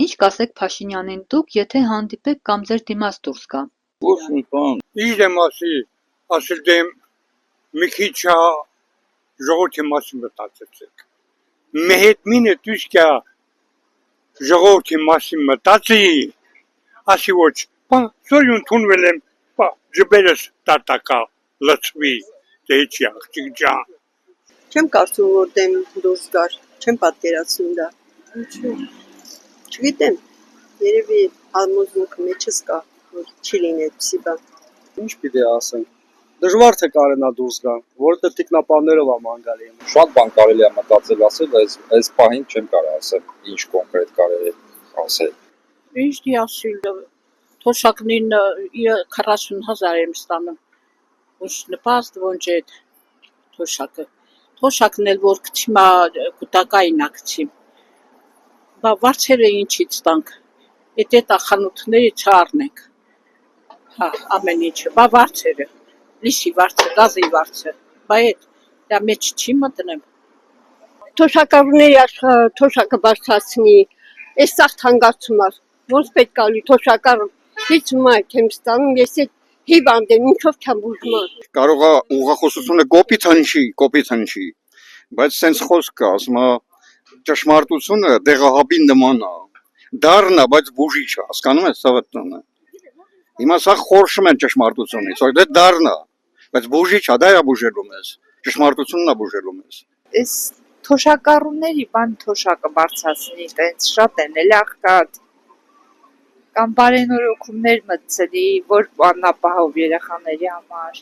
Ինչ կասեք Փաշինյանին դուք, եթե հանդիպեք կամ ձեր դիմաց դուրս գա։ Ոչ մի բան։ Իր եմ ասել դեմ մի քիչ ժողովրդի մասին մտածեցեք։ Մի հետ մինը դուսկա ժողովրդի մասին մտածի, ասի ոչ, սորյուն թունվել եմ, ջբերս տարտակա լծվի, դե չի աղջիկ ջան։ Չեմ կարծում, որ դեմ դուրս գար, չեմ պատկերացնում դա։ Չգիտեմ, երևի համոզմունքը մեջս կա, որ չի լինի այդպիսի բան։ Ինչ պիտի ասենք, դժվար թե կարենա դուրս գան, որովհետև տիկնապաններով է ման գալի։ Շատ բան կարելի է մտածել ասել, այս պահին չեմ կարող ասել, ինչ կոնկրետ կարելի ասել։ Ինչ դիասիլ թոշակնին 40,000 եմ ստանում։ Ոչ նպաստ ոնջ է թոշակը։ Թոշակն էլ որ գցիմա կուտակային ա գցիմ։ Բա վարձերը ինչից տանք։ Էտա խանութներից չառնենք։ Հա, ամեն ինչը, բա վարձերը։ Լիսի վարձը, գազի վարձը։ Բա այդ դա մեջ չի մտնեմ։ Թոշակառուների աշխարհը թոշակը բարձրացնի, այս սաղ թանկացում է, ոնց պետք է լի թոշակառու, հիչ մայք եմ ստանում, ես այդ հիվանդ եմ, ինչով չեմ բուժման։ Կարող է ուղղախոսությունը կոպիտ հնչի, բայց սենց խոսք կա, ասում է ճշմարտությունը դեղահաբին նման է, դառն է, բայց բուժիչ է, հասկանում ես սավետնանը։ Հիմա սա խորշում են ճշմարտությունից, դե դառն է, բայց բուժիչ է, դա է բուժելու մեզ, ճշմարտությունն է բուժելու մեզ։ Այս թոշակառուների բան թոշակը բարձրացնի, տենց շատ են, էլ աղքատ կամ բարենորոգումներ մտցրի, որ անապահով երեխաների համար։